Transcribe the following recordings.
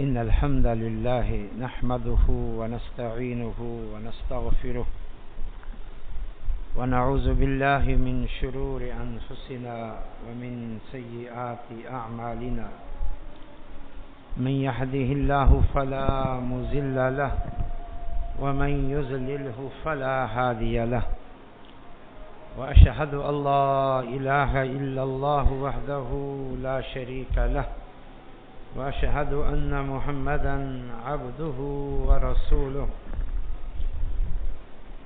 إن الحمد لله نحمده ونستعينه ونستغفره ونعوذ بالله من شرور أنفسنا ومن سيئات أعمالنا من يهده الله فلا مضل له ومن يضلله فلا هادي له وأشهد أن لا إله إلا الله وحده لا شريك له وأشهد أن محمدا عبده ورسوله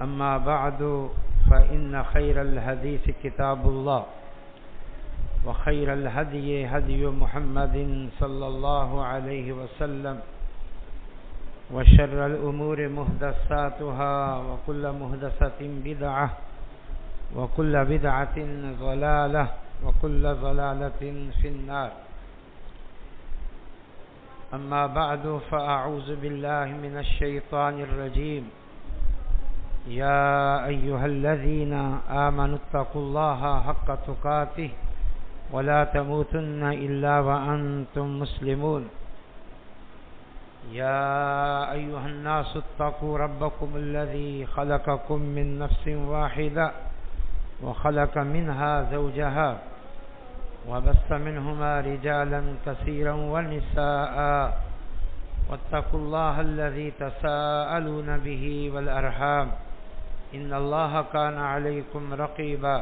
أما بعد فإن خير الحديث كتاب الله وخير الهدي هدي محمد صلى الله عليه وسلم وشر الأمور محدثاتها وكل محدثة بدعة وكل بدعة ضلالة وكل ضلالة في النار. أما بعد فأعوذ بالله من الشيطان الرجيم. يا أيها الذين آمنوا اتقوا الله حق تقاته ولا تموتن إلا وأنتم مسلمون. يا أيها الناس اتقوا ربكم الذي خلقكم من نفس واحدة وخلق منها زوجها وبث منهما رجالا كثيرا ونساء واتقوا الله الذي تساءلون به والأرحام إن الله كان عليكم رقيبا.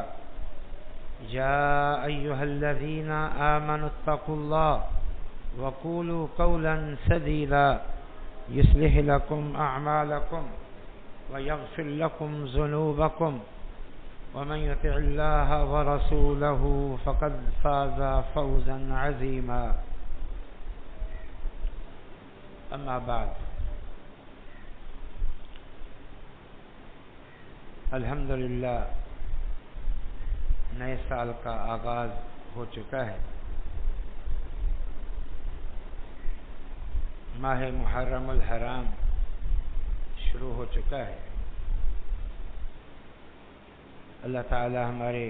يا أيها الذين آمنوا اتقوا الله وقولوا قولا سديدا يصلح لكم أعمالكم ويغفر لكم ذنوبكم ومن يطع الله ورسوله فقد فاز فوزا عظيما. أما بعد الحمدللہ نئے سال کا آغاز ہو چکا ہے. ماہ محرم الحرام شروع ہو چکا ہے. اللہ تعالی ہمارے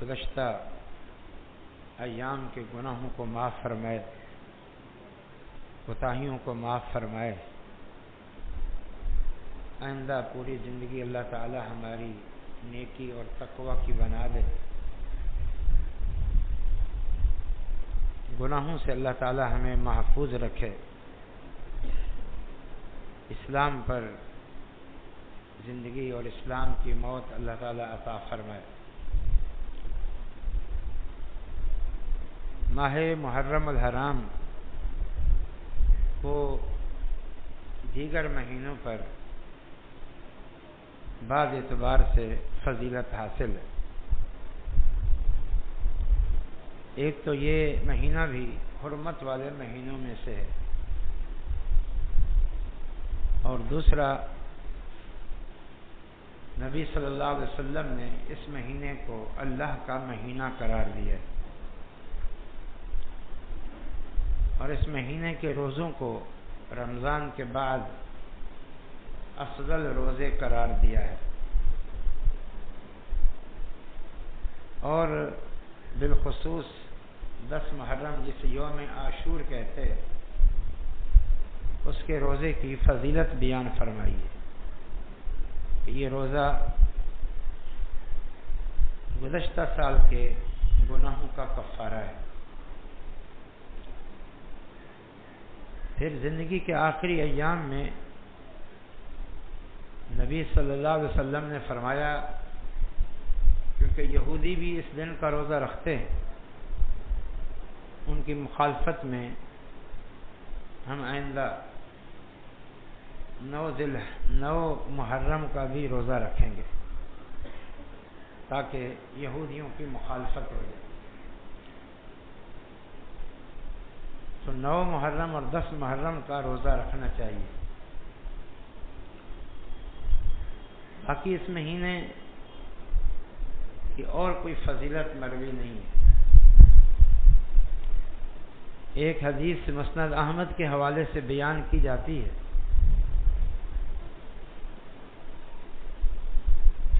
گزشتہ ایام کے گناہوں کو معاف فرمائے، کوتاہیوں کو معاف فرمائے. آئندہ پوری زندگی اللہ تعالی ہماری نیکی اور تقوی کی بنا دے. گناہوں سے اللہ تعالی ہمیں محفوظ رکھے. اسلام پر زندگی اور اسلام کی موت اللہ تعالی عطا فرمائے. ماہ محرم الحرام کو دیگر مہینوں پر بعض اعتبار سے فضیلت حاصل ہے. ایک تو یہ مہینہ بھی حرمت والے مہینوں میں سے ہے، اور دوسرا نبی صلی اللہ علیہ وسلم نے اس مہینے کو اللہ کا مہینہ قرار دیا ہے، اور اس مہینے کے روزوں کو رمضان کے بعد افضل روزے قرار دیا ہے. اور بالخصوص 10 محرم جسے یوم عاشور کہتے ہیں، اس کے روزے کی فضیلت بیان فرمائی ہے. یہ روزہ گزشتہ سال کے گناہوں کا کفارہ ہے. پھر زندگی کے آخری ایام میں نبی صلی اللہ علیہ وسلم نے فرمایا، کیونکہ یہودی بھی اس دن کا روزہ رکھتے ہیں، ان کی مخالفت میں ہم آئندہ 9 محرم کا بھی روزہ رکھیں گے تاکہ یہودیوں کی مخالفت ہو جائے. تو 9 محرم اور 10 محرم کا روزہ رکھنا چاہیے. باقی اس مہینے کی اور کوئی فضیلت مروی نہیں ہے. ایک حدیث مسند احمد کے حوالے سے بیان کی جاتی ہے،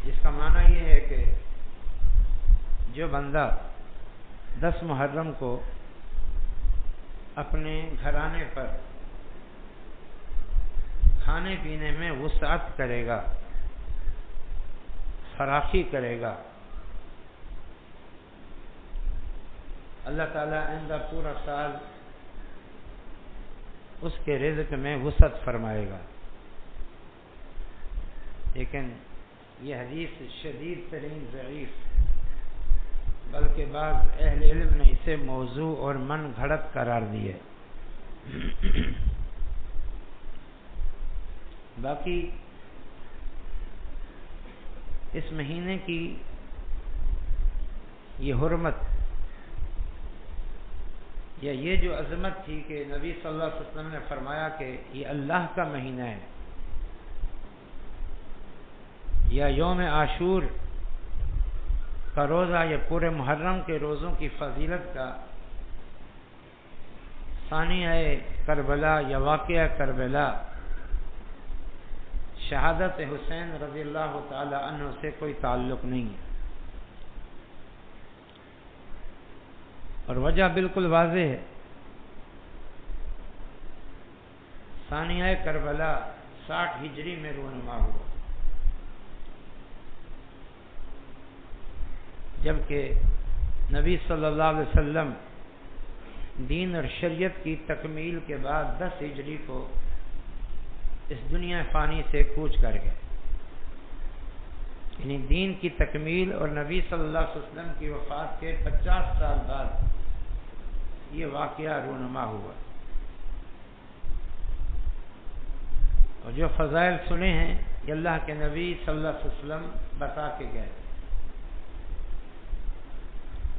جس کا معنی یہ ہے کہ جو بندہ 10 محرم کو اپنے گھرانے پر کھانے پینے میں وسعت کرے گا، فراخی کرے گا، اللہ تعالیٰ آئندہ پورا سال اس کے رزق میں وسعت فرمائے گا۔ لیکن یہ حدیث شدید ترین ضعیف، بلکہ بعض اہل علم نے اسے موضوع اور من گھڑت قرار دیے۔ باقی اس مہینے کی یہ حرمت یا یہ جو عظمت تھی کہ نبی صلی اللہ علیہ وسلم نے فرمایا کہ یہ اللہ کا مہینہ ہے، یا یوم عاشور کا روزہ یا پورے محرم کے روزوں کی فضیلت کا ثانیہ کربلا یا واقعہ کربلا، شہادت حسین رضی اللہ تعالی عنہ سے کوئی تعلق نہیں ہے، اور وجہ بالکل واضح ہے۔ ثانیہ کربلا 60 ہجری میں رونما ہوا، جبکہ نبی صلی اللہ علیہ وسلم دین اور شریعت کی تکمیل کے بعد 10 ہجری کو اس دنیا فانی سے کوچ کر گئے، یعنی دین کی تکمیل اور نبی صلی اللہ علیہ وسلم کی وفات کے 50 سال بعد یہ واقعہ رونما ہوا۔ اور جو فضائل سنے ہیں یہ اللہ کے نبی صلی اللہ علیہ وسلم بتا کے گئے،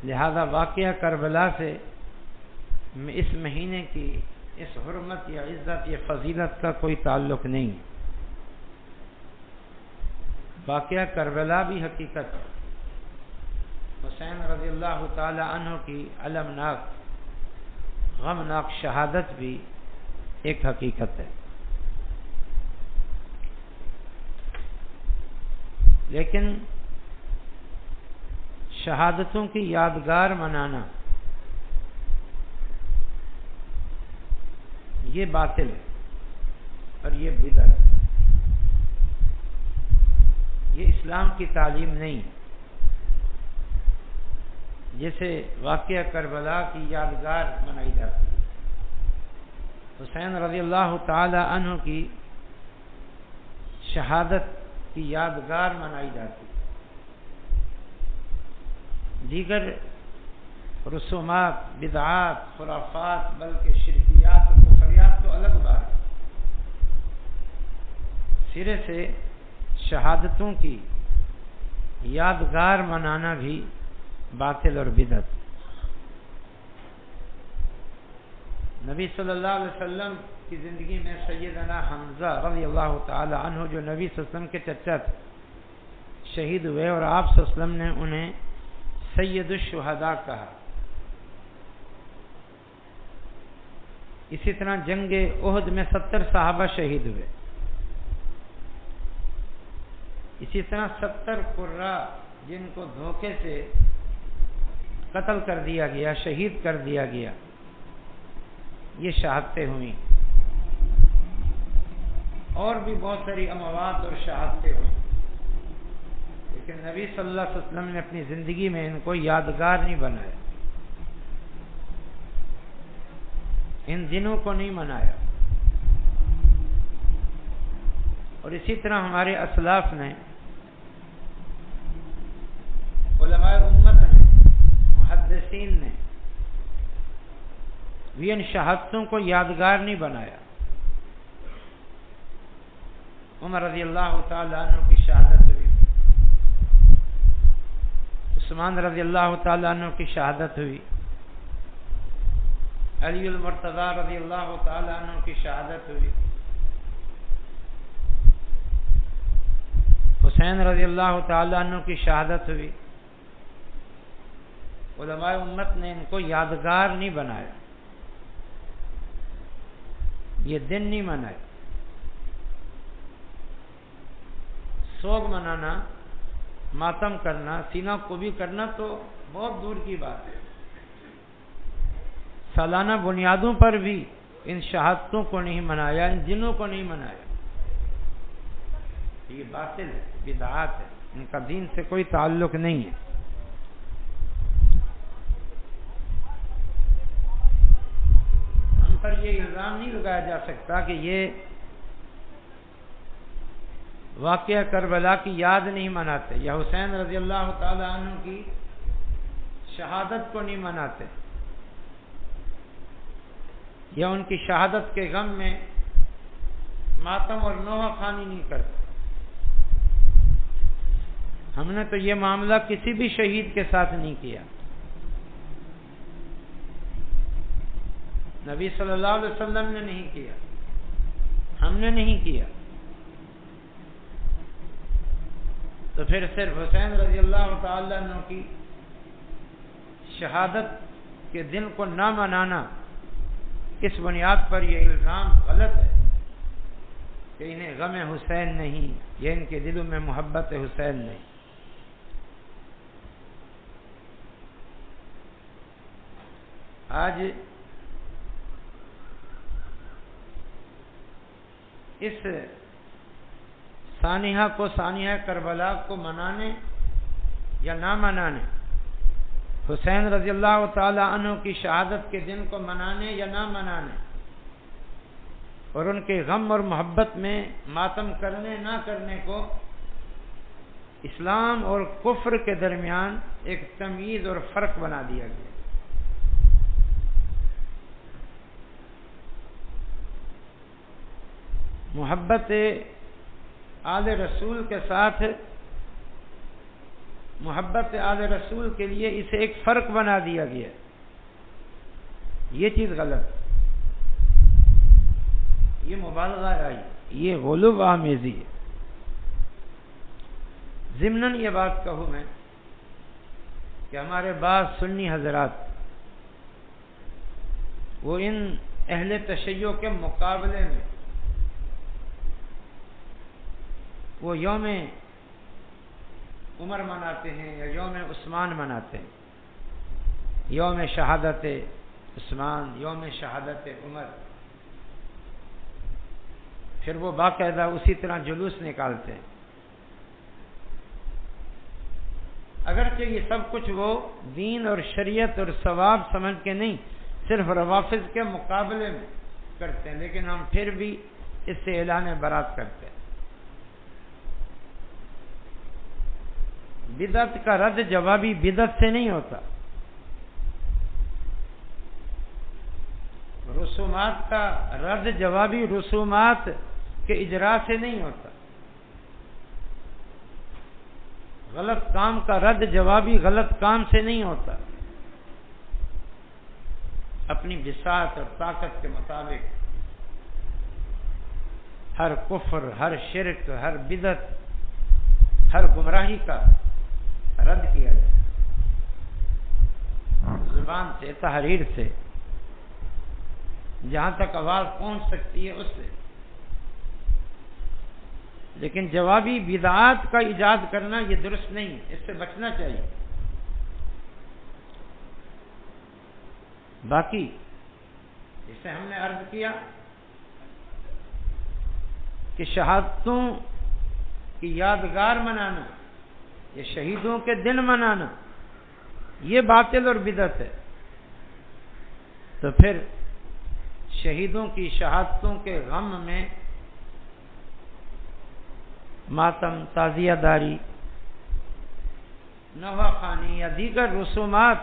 لہذا واقعہ کربلا سے اس مہینے کی اس حرمت یا عزت یا فضیلت کا کوئی تعلق نہیں۔ واقعہ کربلا بھی حقیقت ہے، حسین رضی اللہ تعالی عنہ کی المناک غمناک شہادت بھی ایک حقیقت ہے۔ لیکن شہادتوں کی یادگار منانا یہ باطل ہے اور یہ بدعت ہے، یہ اسلام کی تعلیم نہیں۔ جیسے واقعہ کربلا کی یادگار منائی جاتی ہے، حسین رضی اللہ تعالی عنہ کی شہادت کی یادگار منائی جاتی ہے، دیگر رسومات، بدعات، خرافات، بلکہ شرکیات و کفریات تو الگ بات ہے۔ سرے سے شہادتوں کی یادگار منانا بھی باطل اور بدعت۔ نبی صلی اللہ علیہ وسلم کی زندگی میں سیدنا حمزہ رضی اللہ تعالی عنہ جو نبی صلی اللہ علیہ وسلم کے چچا تھے، شہید ہوئے، اور آپ صلی اللہ علیہ وسلم نے انہیں سید الشہداء کہا۔ اسی طرح جنگ احد میں 70 صحابہ شہید ہوئے، اسی طرح 70 قرہ جن کو دھوکے سے قتل کر دیا گیا، شہید کر دیا گیا، یہ شہادتیں ہوئیں، اور بھی بہت ساری اموات اور شہادتیں ہوئیں، لیکن نبی صلی اللہ علیہ وسلم نے اپنی زندگی میں ان کو یادگار نہیں بنایا، ان دنوں کو نہیں منایا۔ اور اسی طرح ہمارے اسلاف نے، علماء امت نے، محدثین نے بھی ان شہادتوں کو یادگار نہیں بنایا۔ عمر رضی اللہ تعالی عنہ کی شہادت ہوئی، عثمان رضی اللہ تعالی عنہ کی شہادت ہوئی، علی المرتضی رضی اللہ تعالی عنہ کی شہادت ہوئی، حسین رضی اللہ تعالی عنہ کی شہادت ہوئی۔ علماء امت نے ان کو یادگار نہیں بنایا، یہ دن نہیں منائے۔ سوگ منانا، ماتم کرنا، سینہ کو بھی کرنا تو بہت دور کی بات ہے، سالانہ بنیادوں پر بھی ان شہادتوں کو نہیں منایا، ان دنوں کو نہیں منایا، یہ باطل ہے، بدعات ہے، ان کا دین سے کوئی تعلق نہیں ہے۔ ہم پر یہ الزام نہیں لگایا جا سکتا کہ یہ واقعہ کربلا کی یاد نہیں مناتے یا حسین رضی اللہ تعالی عنہ کی شہادت کو نہیں مناتے یا ان کی شہادت کے غم میں ماتم اور نوحہ خوانی نہیں کرتے۔ ہم نے تو یہ معاملہ کسی بھی شہید کے ساتھ نہیں کیا، نبی صلی اللہ علیہ وسلم نے نہیں کیا، ہم نے نہیں کیا، تو پھر صرف حسین رضی اللہ تعالی عنہ کی شہادت کے دن کو نہ منانا، کس بنیاد پر یہ الزام غلط ہے کہ انہیں غم حسین نہیں یا ان کے دلوں میں محبت حسین نہیں۔ آج اس سانحہ کو، سانحہ کربلا کو منانے یا نہ منانے، حسین رضی اللہ تعالی عنہ کی شہادت کے دن کو منانے یا نہ منانے، اور ان کے غم اور محبت میں ماتم کرنے نہ کرنے کو اسلام اور کفر کے درمیان ایک تمیز اور فرق بنا دیا گیا۔ محبت آل رسول کے ساتھ، محبت آل رسول کے لیے اسے ایک فرق بنا دیا گیا، یہ چیز غلط، یہ مبالغہ آئی، یہ غلو آمیزی ہے۔ ضمناً یہ بات کہوں میں کہ ہمارے بعض سنی حضرات وہ ان اہل تشیع کے مقابلے میں وہ یوم عمر مناتے ہیں یا یوم عثمان مناتے ہیں، یوم شہادت عثمان، یوم شہادت عمر، پھر وہ باقاعدہ اسی طرح جلوس نکالتے ہیں، اگرچہ یہ سب کچھ وہ دین اور شریعت اور ثواب سمجھ کے نہیں، صرف روافض کے مقابلے میں کرتے ہیں، لیکن ہم پھر بھی اس سے اعلان برات کرتے ہیں۔ بدعت کا رد جوابی بدعت سے نہیں ہوتا، رسومات کا رد جوابی رسومات کے اجرا سے نہیں ہوتا، غلط کام کا رد جوابی غلط کام سے نہیں ہوتا، اپنی بساط اور طاقت کے مطابق ہر کفر، ہر شرک، ہر بدعت، ہر گمراہی کا رد کیا جائے، زبان سے، تحریر سے، جہاں تک آواز پہنچ سکتی ہے اس سے، لیکن جوابی بدعات کا ایجاد کرنا یہ درست نہیں، اس سے بچنا چاہیے۔ باقی جسے ہم نے عرض کیا کہ شہادتوں کی یادگار منانا، یہ شہیدوں کے دن منانا، یہ باطل اور بدعت ہے، تو پھر شہیدوں کی شہادتوں کے غم میں ماتم، تعزیہ داری، نوحہ خوانی یا دیگر رسومات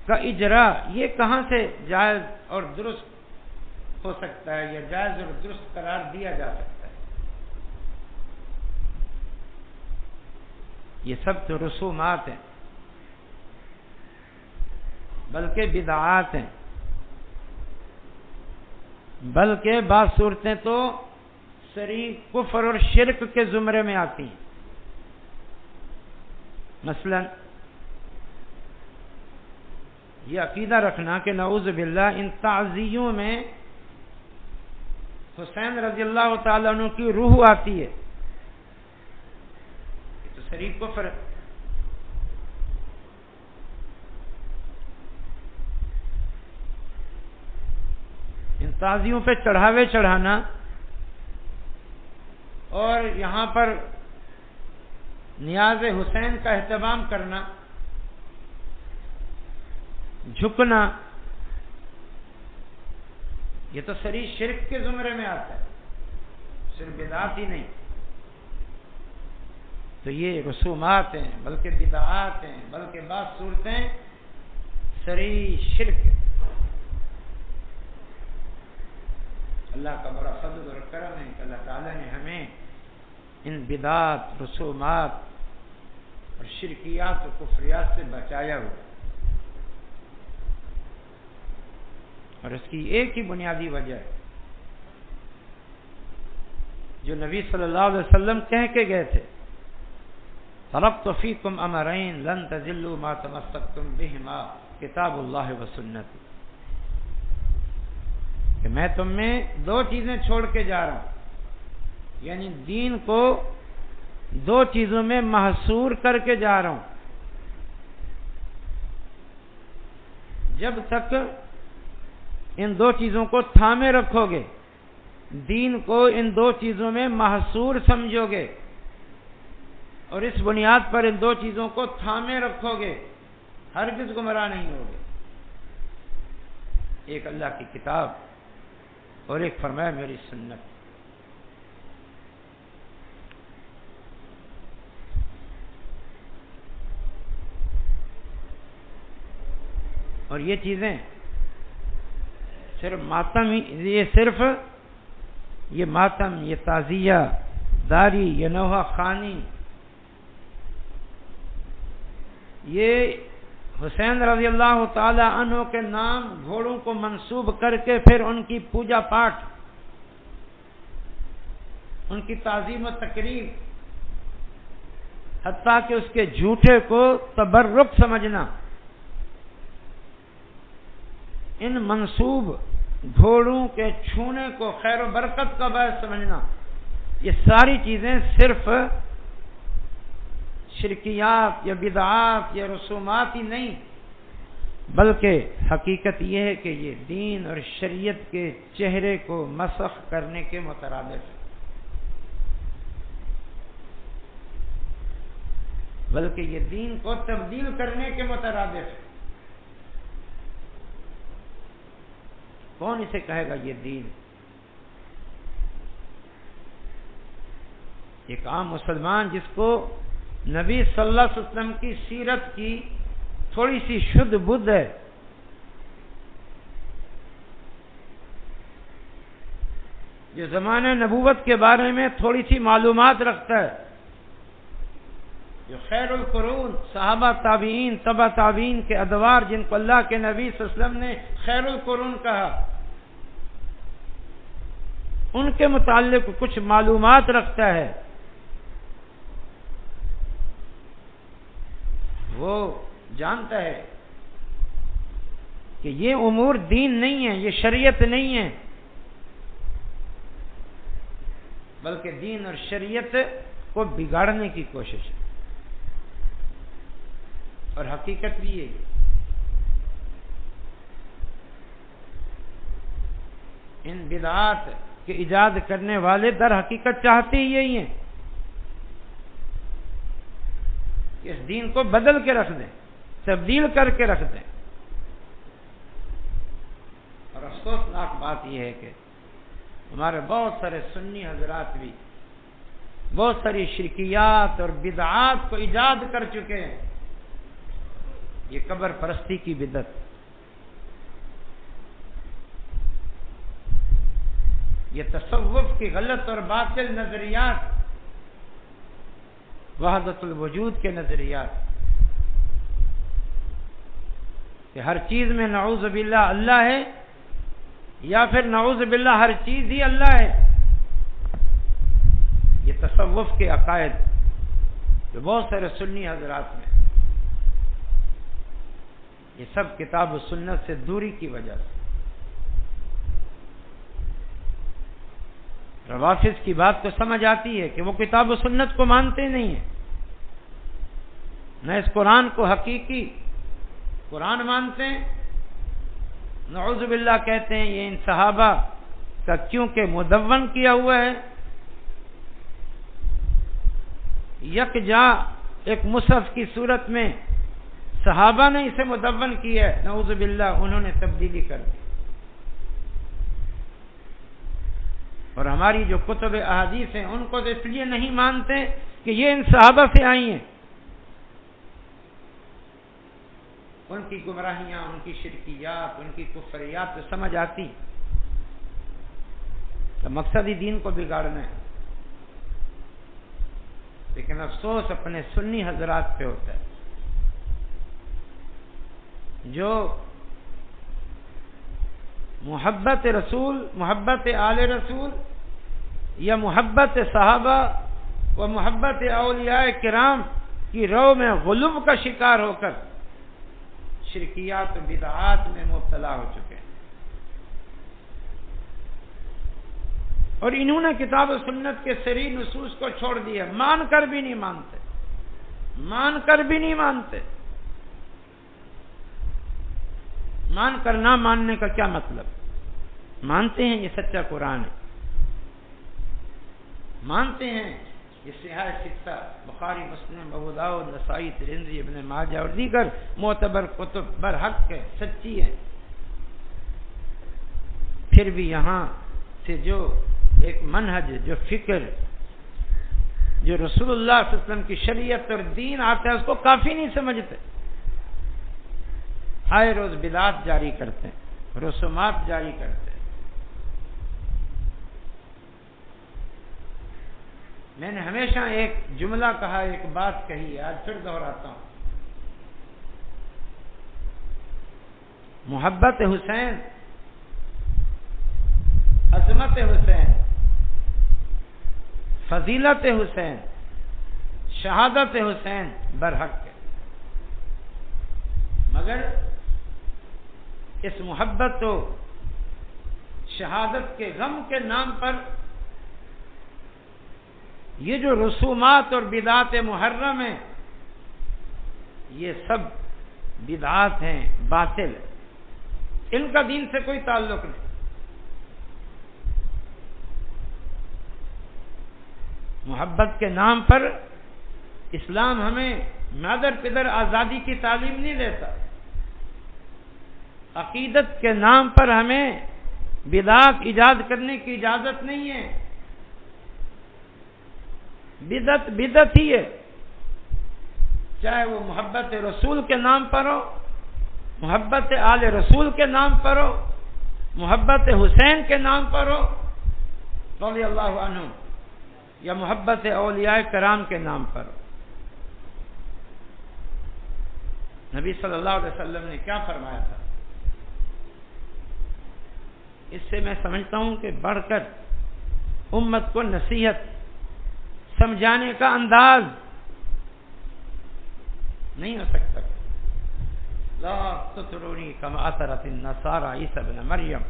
کا اجرا یہ کہاں سے جائز اور درست ہو سکتا ہے یا جائز اور درست قرار دیا جا سکتا ہے؟ یہ سب تو رسومات ہیں، بلکہ بدعات ہیں، بلکہ بعض صورتیں تو صریح کفر اور شرک کے زمرے میں آتی ہیں۔ مثلا یہ عقیدہ رکھنا کہ نعوذ باللہ ان تعزیوں میں حسین رضی اللہ تعالی عنہ کی روح آتی ہے، یہ تو صریح کفر ہے۔ تازیوں پہ چڑھاوے چڑھانا اور یہاں پر نیاز حسین کا اہتمام کرنا، جھکنا، یہ تو سری شرک کے زمرے میں آتا ہے، صرف بدعات ہی نہیں. تو یہ رسومات ہیں، بلکہ بدعات ہیں، بلکہ بعض صورتیں سری شرک. اللہ کا بڑا فضل اور کرم ہے کہ اللہ تعالیٰ نے ہمیں ان بدعات، رسومات اور شرکیات و کفریات سے بچایا ہوا. اور اس کی ایک ہی بنیادی وجہ ہے جو نبی صلی اللہ علیہ وسلم کہہ کے گئے تھے، ترکت فیکم امرین لن تضلوا ما تمسکتم بہما کتاب اللہ و سنت، کہ میں تم میں دو چیزیں چھوڑ کے جا رہا ہوں، یعنی دین کو دو چیزوں میں محصور کر کے جا رہا ہوں. جب تک ان دو چیزوں کو تھامے رکھو گے، دین کو ان دو چیزوں میں محصور سمجھو گے اور اس بنیاد پر ان دو چیزوں کو تھامے رکھو گے، ہرگز گمراہ نہیں ہوگے. ایک اللہ کی کتاب اور ایک فرمایا میری سنت. اور یہ چیزیں صرف ماتم، یہ ماتم، یہ تعزیہ داری، یہ نوحہ خوانی، یہ حسین رضی اللہ تعالی عنہ کے نام گھوڑوں کو منسوب کر کے پھر ان کی پوجا پاٹ، ان کی تعظیم و تقریب، حتیٰ کہ اس کے جھوٹے کو تبرک سمجھنا، ان منسوب گھوڑوں کے چھونے کو خیر و برکت کا باعث سمجھنا، یہ ساری چیزیں صرف شرکیات یا بدعات یا رسومات ہی نہیں، بلکہ حقیقت یہ ہے کہ یہ دین اور شریعت کے چہرے کو مسخ کرنے کے مترادف ہے، بلکہ یہ دین کو تبدیل کرنے کے مترادف ہے. کون اسے کہے گا یہ دین؟ ایک عام مسلمان جس کو نبی صلی اللہ علیہ وسلم کی سیرت کی تھوڑی سی شدھ بدھ ہے، جو زمانہ نبوت کے بارے میں تھوڑی سی معلومات رکھتا ہے، جو خیر القرون صحابہ تابعین تبع تابعین کے ادوار جن کو اللہ کے نبی صلی اللہ علیہ وسلم نے خیر القرون کہا، ان کے متعلق کچھ معلومات رکھتا ہے، وہ جانتا ہے کہ یہ امور دین نہیں ہے، یہ شریعت نہیں ہے، بلکہ دین اور شریعت کو بگاڑنے کی کوشش ہے. اور حقیقت بھی یہ ہے. ان بدعات کے ایجاد کرنے والے در حقیقت چاہتے ہی یہی ہیں کہ اس دین کو بدل کے رکھ دیں، تبدیل کر کے رکھ دیں. اور افسوسناک بات یہ ہے کہ ہمارے بہت سارے سنی حضرات بھی بہت ساری شرکیات اور بدعات کو ایجاد کر چکے ہیں. یہ قبر پرستی کی بدعت، یہ تصوف کی غلط اور باطل نظریات، وحدت الوجود کے نظریات کہ ہر چیز میں نعوذ باللہ اللہ ہے، یا پھر نعوذ باللہ ہر چیز ہی اللہ ہے. یہ تصوف کے عقائد جو بہت سارے سنی حضرات میں، یہ سب کتاب و سنت سے دوری کی وجہ سے. روافض کی بات تو سمجھ آتی ہے کہ وہ کتاب و سنت کو مانتے نہیں ہیں، نہ اس قرآن کو حقیقی قرآن مانتے ہیں، نعوذ باللہ کہتے ہیں یہ ان صحابہ کا کیونکہ مدون کیا ہوا ہے، یکجا ایک مصحف کی صورت میں صحابہ نے اسے مدون کیا ہے، نعوذ باللہ انہوں نے تبدیلی کر دی. اور ہماری جو کتب احادیث ہیں ان کو تو اس لیے نہیں مانتے کہ یہ ان صحابہ سے آئی ہیں. ان کی گمراہیاں، ان کی شرکیات، ان کی کفریات تو سمجھ آتی، تو مقصد ہی دین کو بگاڑنا ہے. لیکن افسوس اپنے سنی حضرات پہ ہوتا ہے جو محبت رسول، محبت آل رسول یا محبت صحابہ و محبت اولیاء کرام کی رو میں غلو کا شکار ہو کر شرکیات و بدعات میں مبتلا ہو چکے ہیں. اور انہوں نے کتاب و سنت کے صریح نصوص کو چھوڑ دیا، مان کر بھی نہیں مانتے، مان کر بھی نہیں مانتے. مان کر نہ ماننے کا کیا مطلب؟ مانتے ہیں یہ سچا قرآن ہے، مانتے ہیں یہ صحیح ستہ بخاری، مسلم، ابو داؤد، نسائی، ترمذی، ابن ماجہ اور دیگر معتبر کتب برحق ہے، سچی ہے. پھر بھی یہاں سے جو ایک منہج، جو فکر، جو رسول اللہ صلی اللہ علیہ وسلم کی شریعت اور دین آتا ہے اس کو کافی نہیں سمجھتے. آئے روز بدعات جاری کرتے ہیں، رسومات جاری کرتے ہیں. میں نے ہمیشہ ایک جملہ کہا، ایک بات کہی ہے، آج پھر دہراتا ہوں. محبت حسین، عظمت حسین، فضیلت حسین، شہادت حسین برحق ہے، مگر اس محبت و شہادت کے غم کے نام پر یہ جو رسومات اور بدعات محرم ہیں یہ سب بدعات ہیں، باطل ہیں، ان کا دین سے کوئی تعلق نہیں. محبت کے نام پر اسلام ہمیں مادر پدر آزادی کی تعلیم نہیں دیتا. عقیدت کے نام پر ہمیں بدعات ایجاد کرنے کی اجازت نہیں ہے. بدعت بدعت ہی ہے، چاہے وہ محبت رسول کے نام پر ہو، محبت آل رسول کے نام پر ہو، محبت حسین کے نام پر ہو رضی اللہ عنہ، یا محبت اولیاء کرام کے نام پر ہو. نبی صلی اللہ علیہ وسلم نے کیا فرمایا تھا؟ اس سے میں سمجھتا ہوں کہ بڑھ کر امت کو نصیحت سمجھانے کا انداز نہیں ہو سکتا. لا تطرونی کما اطرت النصارى عیسی ابن مریم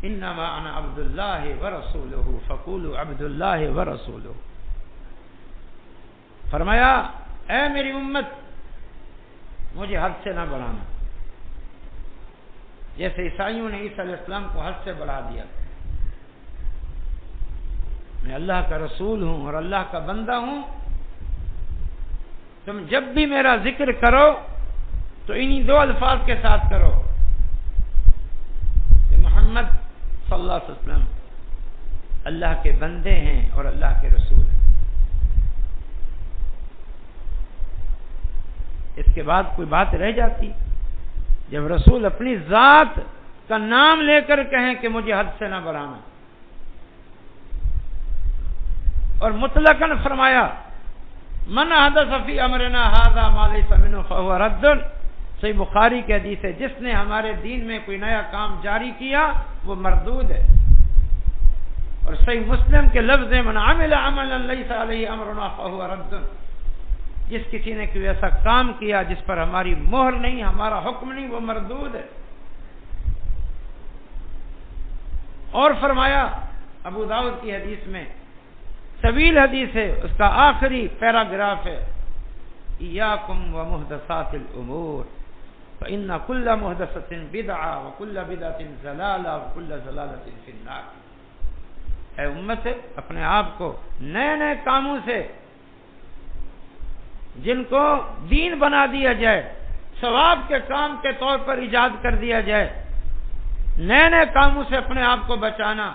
انما انا عبد اللہ ورسولہ فقولوا عبد اللہ ورسولہ. فرمایا اے میری امت مجھے حد سے نہ بڑھانا، جیسے عیسائیوں نے عیسی علیہ السلام کو حد سے بڑھا دیا. میں اللہ کا رسول ہوں اور اللہ کا بندہ ہوں. تم جب بھی میرا ذکر کرو تو انہی دو الفاظ کے ساتھ کرو کہ محمد صلی اللہ علیہ وسلم اللہ کے بندے ہیں اور اللہ کے رسول ہیں. اس کے بعد کوئی بات رہ جاتی؟ جب رسول اپنی ذات کا نام لے کر کہیں کہ مجھے حد سے نہ بڑھانا، اور مطلقاً فرمایا من احدث فی امرنا ھذا ما لیس منہ فہو رد. صحیح بخاری کی حدیث ہے، جس نے ہمارے دین میں کوئی نیا کام جاری کیا وہ مردود ہے. اور صحیح مسلم کے لفظ ہیں من عمل عملا لیس علیہ امرنا فہو رد. جس کسی نے کوئی ایسا کام کیا جس پر ہماری مہر نہیں، ہمارا حکم نہیں، وہ مردود ہے. اور فرمایا ابو داؤد کی حدیث میں، طویل حدیث ہے، اس کا آخری پیراگراف ہے ایاکم و محدثات الامور، فإن كل محدثة بدعة وكل بدعة ضلالة وكل ضلالة في النار. اے امت، اپنے آپ کو نئے نئے کاموں سے جن کو دین بنا دیا جائے، ثواب کے کام کے طور پر ایجاد کر دیا جائے، نئے نئے کاموں سے اپنے آپ کو بچانا،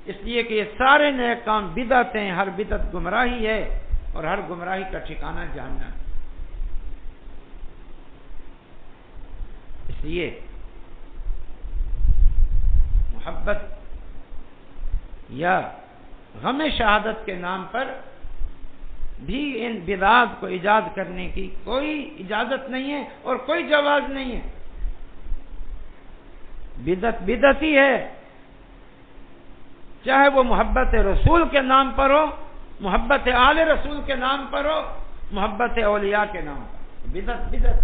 اس لیے کہ یہ سارے نئے کام بدعت ہیں. ہر بدعت گمراہی ہے اور ہر گمراہی کا ٹھکانہ جہنم. اس لیے محبت یا غم شہادت کے نام پر بھی ان بدعات کو ایجاد کرنے کی کوئی اجازت نہیں ہے اور کوئی جواز نہیں ہے. بدعت بدعت ہی ہے، چاہے وہ محبت رسول کے نام پر ہو، محبت آل رسول کے نام پر ہو، محبت اولیاء کے نام پر. بدعت بدعت.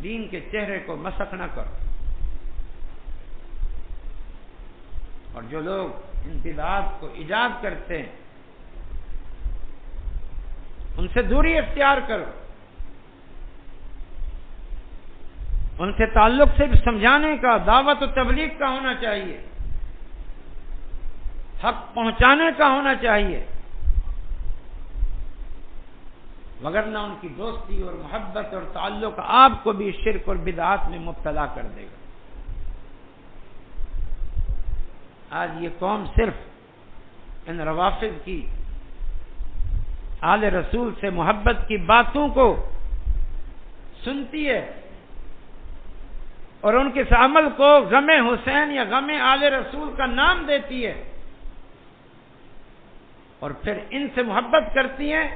دین کے چہرے کو مسخ نہ کرو. اور جو لوگ ان بدعات کو ایجاد کرتے ہیں ان سے دوری اختیار کرو. ان سے تعلق صرف سمجھانے کا، دعوت و تبلیغ کا ہونا چاہیے، حق پہنچانے کا ہونا چاہیے، وگرنہ ان کی دوستی اور محبت اور تعلق آپ کو بھی شرک اور بدعات میں مبتلا کر دے گا. آج یہ قوم صرف ان روافض کی، آل رسول سے محبت کی باتوں کو سنتی ہے اور ان کے اس عمل کو غم حسین یا غم آل رسول کا نام دیتی ہے اور پھر ان سے محبت کرتی ہیں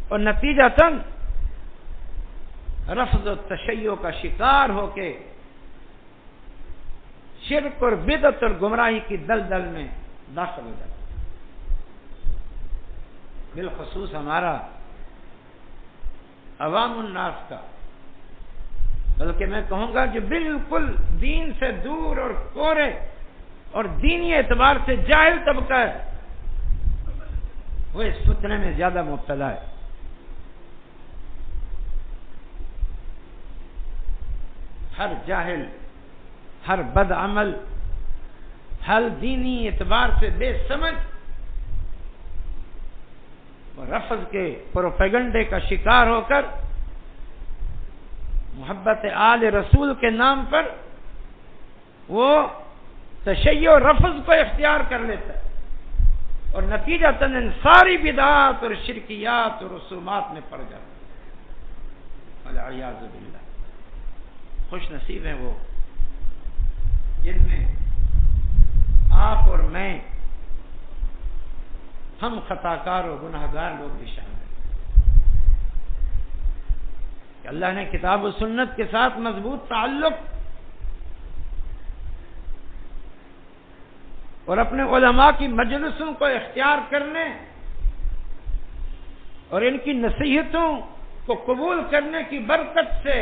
اور نتیجتاً رفض و تشیع کا شکار ہو کے شرک اور بدعت اور گمراہی کی دلدل میں داخل ہو جاتا. بالخصوص ہمارا عوام الناس کا، بلکہ میں کہوں گا جو بالکل دین سے دور اور کورے اور دینی اعتبار سے جاہل طبقہ ہے، وہ اس فتنے میں زیادہ مبتلا ہے. ہر جاہل، ہر بد عمل، ہر دینی اعتبار سے بے سمجھ رفض کے پروپیگنڈے کا شکار ہو کر محبت آل رسول کے نام پر وہ تشیع و رفض کو اختیار کر لیتا ہے اور نتیجتاً ان ساری بدعات اور شرکیات اور رسومات میں پڑ جاتا ہے. والعیاذ باللہ. خوش نصیب ہیں وہ جن میں آپ اور میں، ہم خطاکار و گناہگار لوگ بھی شامل ہیں. کہ اللہ نے کتاب و سنت کے ساتھ مضبوط تعلق اور اپنے علماء کی مجلسوں کو اختیار کرنے اور ان کی نصیحتوں کو قبول کرنے کی برکت سے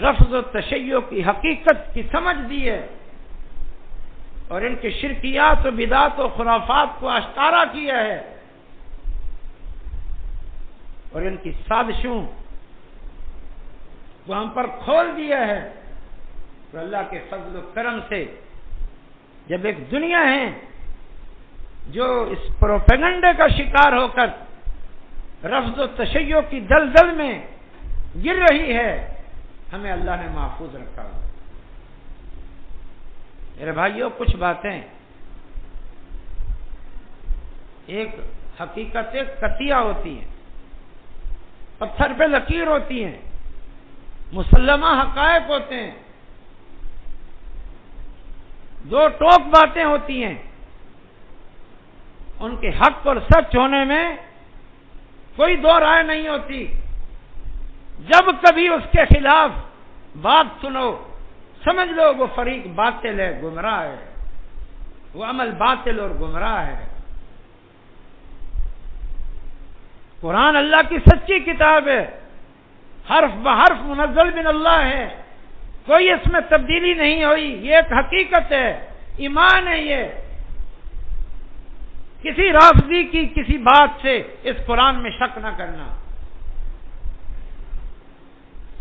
رفض و تشیع کی حقیقت کی سمجھ دی ہے اور ان کے شرکیات و بدعات و خرافات کو اشکارا کیا ہے اور ان کی سازشوں کو ہم پر کھول دیا ہے. تو اللہ کے فضل و کرم سے جب ایک دنیا ہے جو اس پروپیگنڈے کا شکار ہو کر رفض و تشیع کی دلدل میں گر رہی ہے، ہمیں اللہ نے محفوظ رکھا ہے. میرے بھائیوں، کچھ باتیں ایک حقیقت قطعیہ ہوتی ہیں، پتھر پہ لکیر ہوتی ہیں، مسلمہ حقائق ہوتے ہیں، دو ٹوک باتیں ہوتی ہیں. ان کے حق اور سچ ہونے میں کوئی دو رائے نہیں ہوتی. جب کبھی اس کے خلاف بات سنو، سمجھ لو وہ فریق باطل ہے، گمراہ ہے، وہ عمل باطل اور گمراہ ہے. قرآن اللہ کی سچی کتاب ہے، حرف بحرف منزل من اللہ ہے، کوئی اس میں تبدیلی نہیں ہوئی. یہ ایک حقیقت ہے، ایمان ہے. یہ کسی رافضی کی کسی بات سے اس قرآن میں شک نہ کرنا.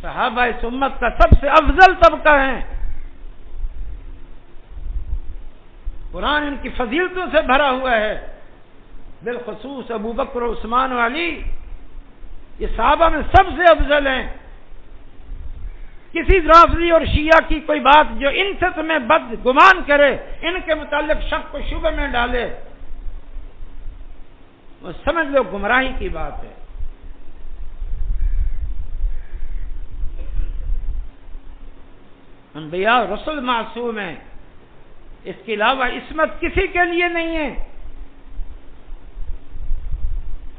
صحابہ اس امت کا سب سے افضل طبقہ ہیں. قرآن ان کی فضیلتوں سے بھرا ہوا ہے. بالخصوص ابو بکر و عثمان و علی یہ صحابہ میں سب سے افضل ہیں. کسی رافضی اور شیعہ کی کوئی بات جو ان سے تمہیں بد گمان کرے، ان کے متعلق شک و شبہ میں ڈالے، وہ سمجھ لو گمراہی کی بات ہے. انبیاء اور رسول معصوم ہیں، اس کے علاوہ عصمت کسی کے لیے نہیں ہے.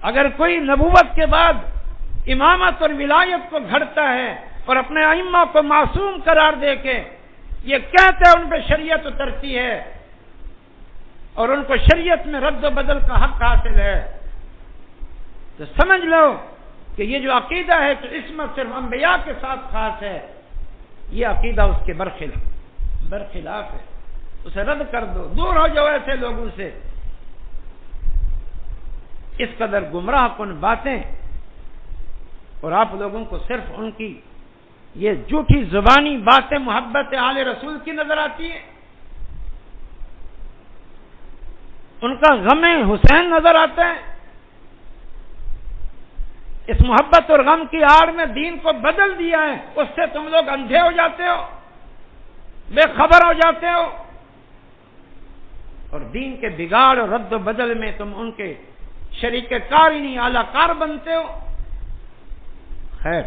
اگر کوئی نبوت کے بعد امامت اور ولایت کو گھڑتا ہے اور اپنے ائمہ کو معصوم قرار دے کے یہ کہتا ہے ان پہ شریعت اترتی ہے اور ان کو شریعت میں رد و بدل کا حق حاصل ہے، تو سمجھ لو کہ یہ جو عقیدہ ہے کہ عصمت صرف انبیاء کے ساتھ خاص ہے، یہ عقیدہ اس کے برخلاف ہے. اسے رد کر دو، دور ہو جاؤ ایسے لوگوں سے. اس قدر گمراہ کن باتیں، اور آپ لوگوں کو صرف ان کی یہ جھوٹی زبانی باتیں محبت آل رسول کی نظر آتی ہیں، ان کا غم حسین نظر آتا ہے. اس محبت اور غم کی آڑ میں دین کو بدل دیا ہے، اس سے تم لوگ اندھے ہو جاتے ہو، بے خبر ہو جاتے ہو، اور دین کے بگاڑ اور رد و بدل میں تم ان کے شریک کار ہی نہیں اعلی کار بنتے ہو. خیر،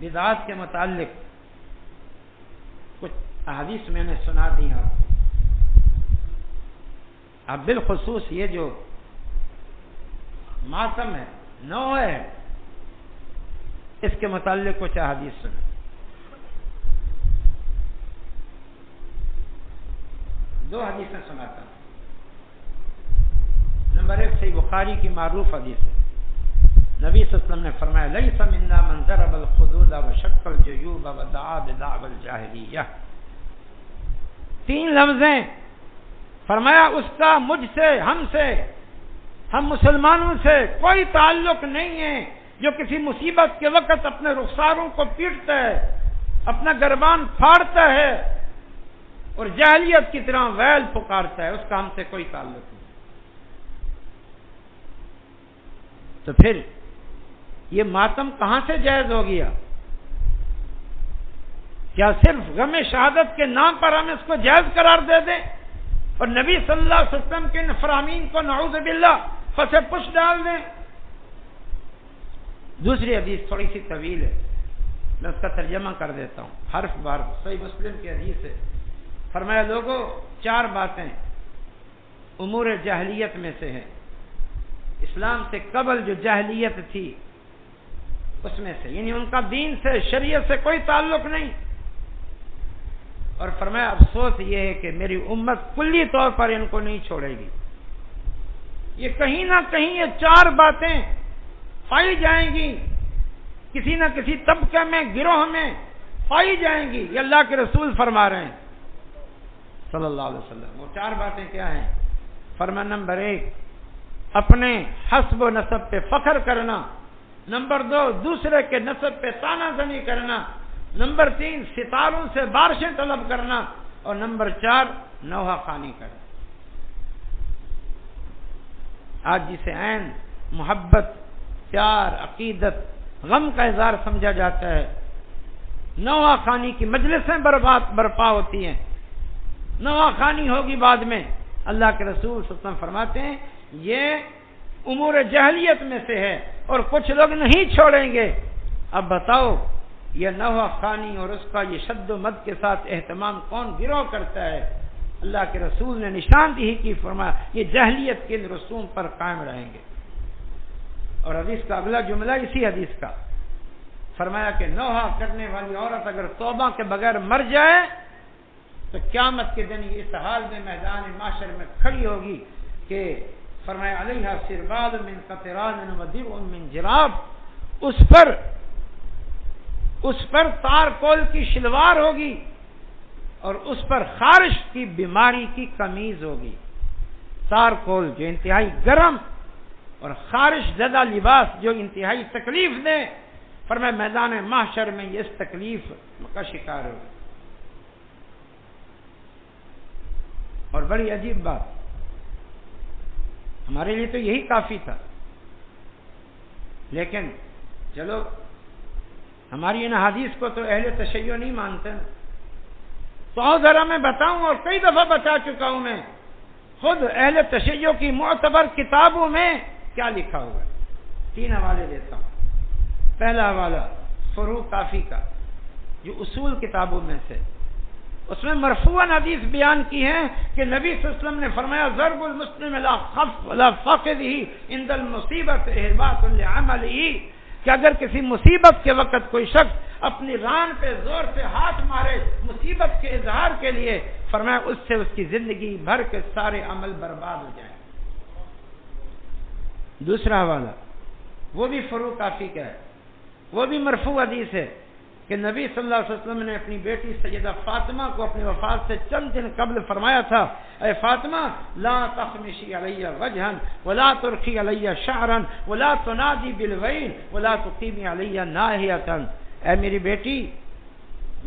بدعات کے متعلق کچھ احادیث میں نے سنا دی آپ کو. اب بالخصوص یہ جو ماتم ہے، نو ہے، اس کے متعلق کچھ احادیث سنا. دو حدیثیں سناتا ہوں. نمبر 1 صحیح بخاری کی معروف حدیث ہے. نبی صلی اللہ علیہ وسلم نے فرمایا لیس منا من ضرب الخدود وشق الجیوب ودعا بدعوى الجاہلیہ. 3 لفظیں فرمایا اس کا مجھ سے، ہم مسلمانوں سے کوئی تعلق نہیں ہے جو کسی مصیبت کے وقت اپنے رخساروں کو پیٹتا ہے، اپنا گربان پھاڑتا ہے اور جاہلیت کی طرح ویل پکارتا ہے، اس کا ہم سے کوئی تعلق نہیں. تو پھر یہ ماتم کہاں سے جائز ہو گیا؟ کیا صرف غم شہادت کے نام پر ہم اس کو جائز قرار دے دیں اور نبی صلی اللہ علیہ وسلم کے فرامین کو نعوذ باللہ پس پش ڈال دیں؟ دوسری حدیث تھوڑی سی طویل ہے، میں اس کا ترجمہ کر دیتا ہوں حرف بار. صحیح مسلم کی حدیث ہے. فرمایا لوگوں 4 باتیں امور جاہلیت میں سے ہیں، اسلام سے قبل جو جاہلیت تھی اس میں سے، یعنی ان کا دین سے، شریعت سے کوئی تعلق نہیں. اور فرمایا افسوس یہ ہے کہ میری امت کلی طور پر ان کو نہیں چھوڑے گی. یہ کہیں نہ کہیں یہ 4 باتیں پائی جائیں گی، کسی نہ کسی طبقے میں، گروہ میں پائی جائیں گی. یہ اللہ کے رسول فرما رہے ہیں صلی اللہ علیہ وسلم. وہ 4 باتیں کیا ہیں؟ فرمایا نمبر 1 اپنے حسب و نسب پہ فخر کرنا. نمبر 2 دوسرے کے نسب پہ طعنہ زنی کرنا. نمبر 3 ستاروں سے بارشیں طلب کرنا. اور نمبر 4 نوحہ خوانی کرنا. آج جسے عین محبت، پیار، عقیدت، غم کا اظہار سمجھا جاتا ہے، نوحہ خوانی کی مجلسیں برپا ہوتی ہیں. نوحہ خوانی ہوگی بعد میں. اللہ کے رسول صلی اللہ علیہ وسلم فرماتے ہیں یہ امور جاہلیت میں سے ہے اور کچھ لوگ نہیں چھوڑیں گے. اب بتاؤ یہ نوحہ خوانی اور اس کا یہ شد و مد کے ساتھ اہتمام کون گروہ کرتا ہے؟ اللہ کے رسول نے نشاندہی کی، فرمایا یہ جاہلیت کے رسوم پر قائم رہیں گے. اور حدیث کا اگلا جملہ اسی حدیث کا فرمایا کہ نوحہ کرنے والی عورت اگر توبہ کے بغیر مر جائے تو قیامت کے دن اس حال میں میدان معاشر میں کھڑی ہوگی کہ فرمایا علیہا سربال من قطران و درع من جراب، اس پر تار کول کی شلوار ہوگی اور اس پر خارش کی بیماری کی قمیض ہوگی. تار کول جو انتہائی گرم اور خارش زدہ لباس جو انتہائی تکلیف دے، فرمایا میدان محشر میں یہ اس تکلیف کا شکار ہو۔ اور بڑی عجیب بات، ہمارے لیے تو یہی کافی تھا، لیکن چلو ہماری ان حدیث کو تو اہل تشیع نہیں مانتے، تو ذرا میں بتاؤں، اور کئی دفعہ بتا چکا ہوں میں، خود اہل تشیع کی معتبر کتابوں میں کیا لکھا ہوا ہے۔ 3 حوالے دیتا ہوں۔ پہلا حوالہ فروع کافی کا، جو اصول کتابوں میں سے، اس میں مرفوعاً حدیث بیان کی ہے کہ نبی صلی اللہ علیہ وسلم نے فرمایا ضرب المسلم لا خف ولا فقده عند المصیبت احباط لعمله، کہ اگر کسی مصیبت کے وقت کوئی شخص اپنی ران پہ زور سے ہاتھ مارے مصیبت کے اظہار کے لیے، فرمایا اس سے اس کی زندگی بھر کے سارے عمل برباد ہو جائیں۔ دوسرا حوالہ وہ بھی فروع کافی کا ہے، وہ بھی مرفوع حدیث ہے کہ نبی صلی اللہ علیہ وسلم نے اپنی بیٹی سیدہ فاطمہ کو اپنی وفات سے چند دن قبل فرمایا تھا، اے فاطمہ لا تخمشی علی وجہا ولا ترخی علی شعرا ولا تنادی بالویل ولا تقیمی علی ناہیتا، اے میری بیٹی،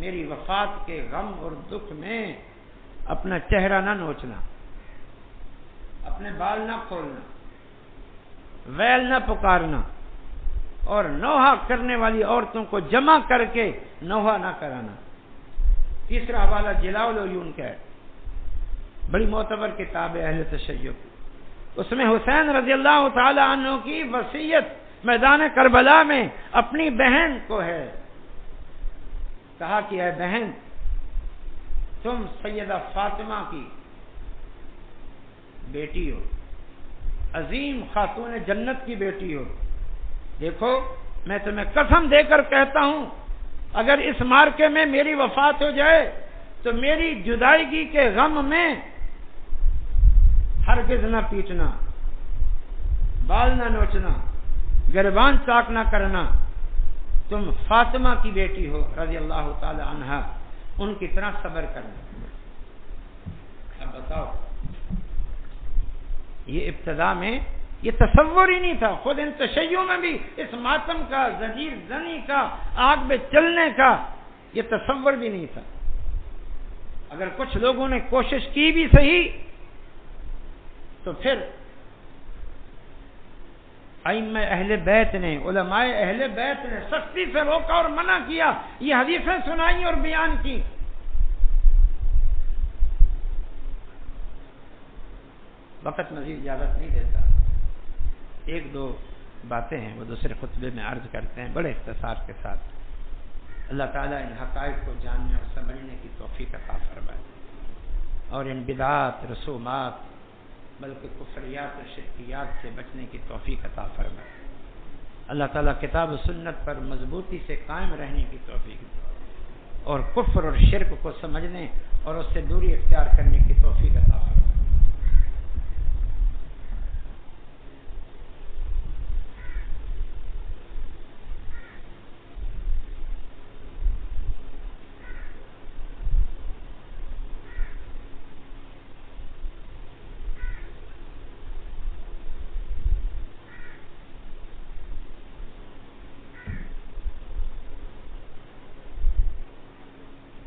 میری وفات کے غم اور دکھ میں اپنا چہرہ نہ نوچنا، اپنے بال نہ کھولنا، ویل نہ پکارنا، اور نوحہ کرنے والی عورتوں کو جمع کر کے نوحہ نہ کرانا۔ تیسرا حوالہ جلاء العیون کا ہے، بڑی معتبر کتاب ہے اہل تشیع کی، اس میں حسین رضی اللہ تعالی عنہ کی وصیت میدان کربلا میں اپنی بہن کو ہے، کہا کہ اے بہن، تم سیدہ فاطمہ کی بیٹی ہو، عظیم خاتون جنت کی بیٹی ہو، دیکھو میں تمہیں قسم دے کر کہتا ہوں، اگر اس مارکے میں میری وفات ہو جائے تو میری جدائیگی کے غم میں ہرگز نہ پیٹنا، بال نہ نوچنا، گریبان چاک نہ کرنا، تم فاطمہ کی بیٹی ہو رضی اللہ تعالی عنہا، ان کی طرح صبر کرنا۔ اب بتاؤ، یہ ابتدا میں یہ تصور ہی نہیں تھا، خود ان تشیعوں میں بھی اس ماتم کا، زنجیر زنی کا، آگ میں چلنے کا یہ تصور بھی نہیں تھا۔ اگر کچھ لوگوں نے کوشش کی بھی صحیح، تو پھر ائمہ اہل بیت نے، علماء اہل بیت نے سختی سے روکا اور منع کیا، یہ حدیثیں سنائی اور بیان کی۔ وقت مزید اجازت نہیں دیتا، 1-2 باتیں ہیں وہ دوسرے خطبے میں عرض کرتے ہیں بڑے اختصار کے ساتھ۔ اللہ تعالیٰ ان حقائق کو جاننے اور سمجھنے کی توفیق عطا فرمائے، اور ان بدعات، رسومات، بلکہ کفریات اور شرکیات سے بچنے کی توفیق عطا فرمائے۔ اللہ تعالیٰ کتاب و سنت پر مضبوطی سے قائم رہنے کی توفیق دے، اور کفر اور شرک کو سمجھنے اور اس سے دوری اختیار کرنے کی توفیق عطا فرمائے۔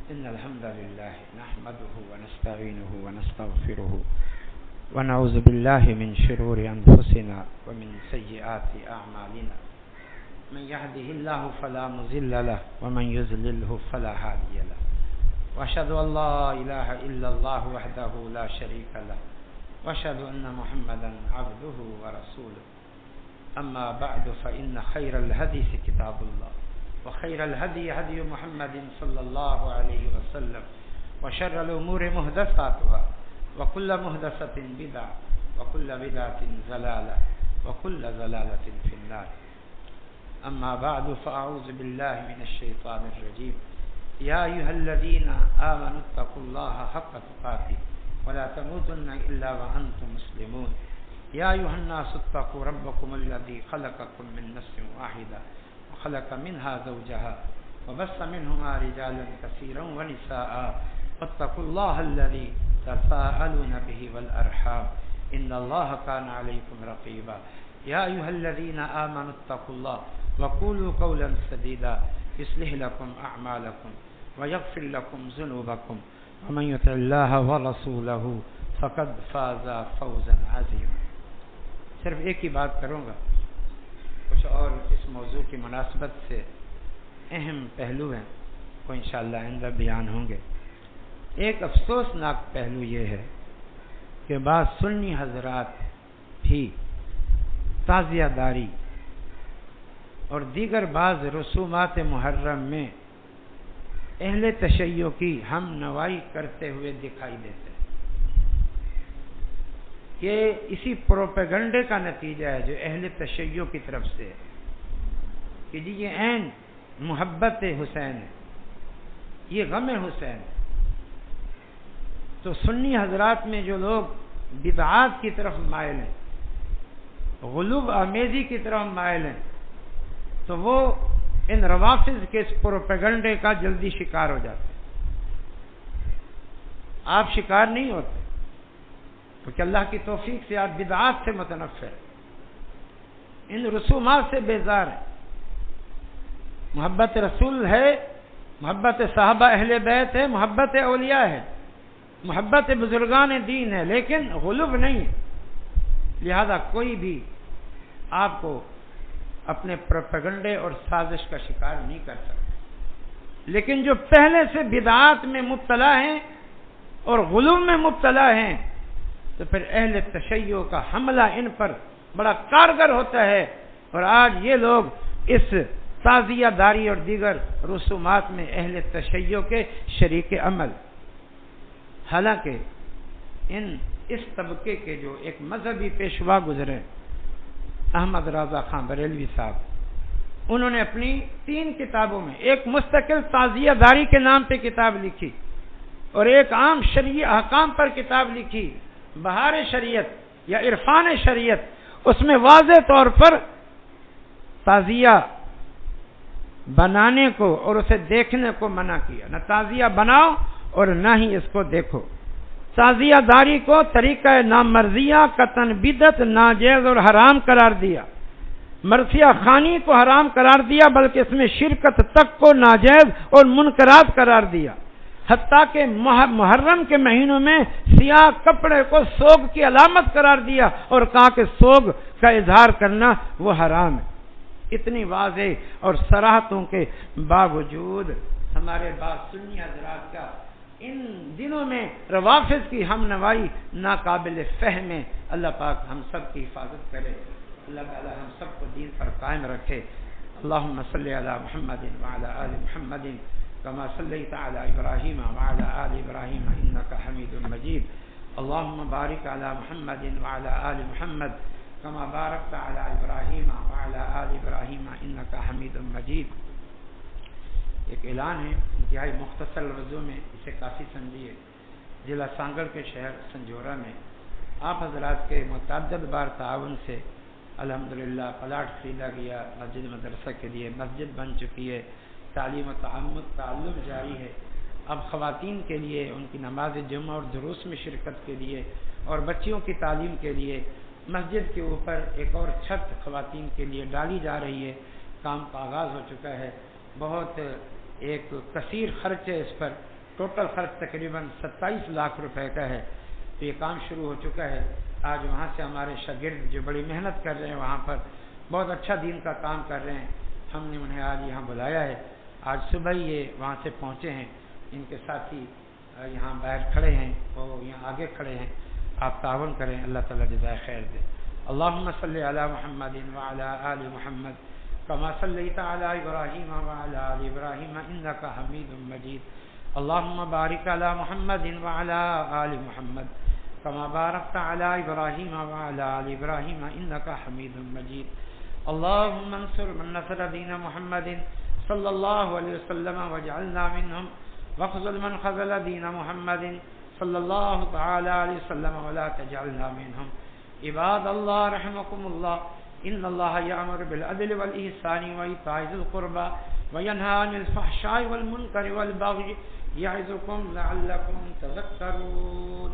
إن الحمد لله نحمده ونستعينه ونستغفره ونعوذ بالله من شرور أنفسنا ومن سيئات أعمالنا، من يهده الله فلا مضل له ومن يضلله فلا هادي له، وأشهد أن لا إله إلا الله وحده لا شريك له، وأشهد أن محمدا عبده ورسوله، أما بعد فإن خير الحديث كتاب الله، وخير الهدي هدي محمد صلى الله عليه وسلم، وشر الأمور محدثاتها، وكل محدثة بدعة، وكل بدعة ضلالة، وكل ضلالة في النار۔ أما بعد فأعوذ بالله من الشيطان الرجيم، يا أيها الذين آمنوا اتقوا الله حق تقاته ولا تموتن إلا وأنتم مسلمون، يا أيها الناس اتقوا ربكم الذي خلقكم من نفس واحدة وخلق منها زوجها وبث منهما رجالا كثيرا ونساء، واتقوا الله الذي تساءلون به والأرحام، إن الله كان عليكم رقيبا، یا ایھا الذین آمنوا اتقوا اللہ وقولوا قولا سدیدا یصلح لکم اعمالکم ویغفر لکم ذنوبکم ومن یطع اللہ ورسولہ فقد فاز فوزا عظیما۔ صرف ایک ہی بات کروں گا، کچھ اور اس موضوع کی مناسبت سے اہم پہلو ہیں وہ انشاءاللہ آئندہ بیان ہوں گے۔ ایک افسوسناک پہلو یہ ہے کہ بعض سنی حضرات بھی تعزیہ داری اور دیگر بعض رسومات محرم میں اہل تشیع کی ہم نوائی کرتے ہوئے دکھائی دیتے ہیں۔ یہ اسی پروپیگنڈے کا نتیجہ ہے جو اہل تشیع کی طرف سے ہے کہ جی یہ عین محبت حسین ہے، یہ غم حسین ہے۔ تو سنی حضرات میں جو لوگ بدعات کی طرف مائل ہیں، غلو آمیزی کی طرف مائل ہیں، تو وہ ان روافض کے اس پروپیگنڈے کا جلدی شکار ہو جاتے ہیں۔ آپ شکار نہیں ہوتے کیونکہ اللہ کی توفیق سے آپ بدعات سے متنفر، ان رسومات سے بیزار ہیں۔ محبت رسول ہے، محبت صحابہ اہل بیت ہے، محبت اولیاء ہے، محبت بزرگان دین ہے، لیکن غلو نہیں ہے۔ لہذا کوئی بھی آپ کو اپنے پروپیگنڈے اور سازش کا شکار نہیں کر سکتا۔ لیکن جو پہلے سے بدعات میں مبتلا ہیں اور غلو میں مبتلا ہیں تو پھر اہل تشیع کا حملہ ان پر بڑا کارگر ہوتا ہے، اور آج یہ لوگ اس تعزیہ داری اور دیگر رسومات میں اہل تشیع کے شریک عمل۔ حالانکہ اس طبقے کے جو ایک مذہبی پیشوا گزرے احمد رضا خان بریلوی صاحب، انہوں نے اپنی 3 کتابوں میں ایک مستقل تعزیہ داری کے نام پہ کتاب لکھی اور ایک عام شرعی احکام پر کتاب لکھی، بہار شریعت یا عرفان شریعت۔ اس میں واضح طور پر تعزیہ بنانے کو اور اسے دیکھنے کو منع کیا، نہ تعزیہ بناؤ اور نہ ہی اس کو دیکھو۔ تعزیہ داری کو طریقہ نامرضیہ، قطعاً بدعت، ناجائز اور حرام قرار دیا، مرثیہ خوانی کو حرام قرار دیا، بلکہ اس میں شرکت تک کو ناجائز اور منکرات قرار دیا، حتیٰ کہ محرم کے مہینوں میں سیاہ کپڑے کو سوگ کی علامت قرار دیا اور کہا کہ سوگ کا اظہار کرنا وہ حرام ہے۔ اتنی واضح اور صراحتوں کے باوجود ہمارے بعض سنی حضرات کا ان دنوں میں روافض کی ہم نوائی ناقابل فہم ہے۔ اللہ پاک ہم سب کی حفاظت کرے، اللہ تعالی ہم سب کو دین پر قائم رکھے۔ اللہم صلی علی محمد وعلی آل محمد کما صلیت علی ابراہیم وعلی آل ابراہیم انک حمید مجید۔ اللہم بارک علی محمد وعلی آل محمد کما بارکت علی ابراہیم وعلی آل ابراہیم انک حمید مجید۔ ایک اعلان ہے انتہائی مختصر لفظوں میں، اسے کافی سمجھیے۔ ضلع سانگڑ کے شہر سنجورا میں آپ حضرات کے متعدد بار تعاون سے الحمدللہ پلاٹ خریدا گیا مسجد مدرسہ کے لیے، مسجد بن چکی ہے، تعلیم و تعلم جاری ہے۔ اب خواتین کے لیے ان کی نماز جمعہ اور دروس میں شرکت کے لیے اور بچیوں کی تعلیم کے لیے مسجد کے اوپر ایک اور چھت خواتین کے لیے ڈالی جا رہی ہے۔ کام کا آغاز ہو چکا ہے، بہت ایک کثیر خرچ ہے اس پر، ٹوٹل خرچ تقریباً 27 لاکھ روپے کا ہے۔ تو یہ کام شروع ہو چکا ہے۔ آج وہاں سے ہمارے شاگرد جو بڑی محنت کر رہے ہیں وہاں پر بہت اچھا دین کا کام کر رہے ہیں، ہم نے انہیں آج یہاں بلایا ہے۔ آج صبح ہی یہ وہاں سے پہنچے ہیں، ان کے ساتھی یہاں باہر کھڑے ہیں اور یہاں آگے کھڑے ہیں۔ آپ تعاون کریں، اللہ تعالیٰ جزائے خیر دے۔ اللہم صلی علی محمد وعلی آل محمد کما صلیت علی ابراہیم وعلی آل ابراہیم انک حمید مجید۔ اللہم بارک علی محمد وعلی آل محمد کما بارکت علی ابراہیم وعلی آل ابراہیم انک حمید مجید۔ اللہم انصر من نصر دین محمد صلی اللہ علیہ وسلم واجعلنا منہم واخذل من خذل دین محمد صلی اللہ تعالی علیہ وسلم ولا تجعلنا منہم۔ عباد اللہ رحمکم اللہ، ان اللہ یامر بالعدل والاحسان وایتاء ذی القربى وینہی عن الفحشاء والمنکر والبغی یعظکم لعلکم تذکرون۔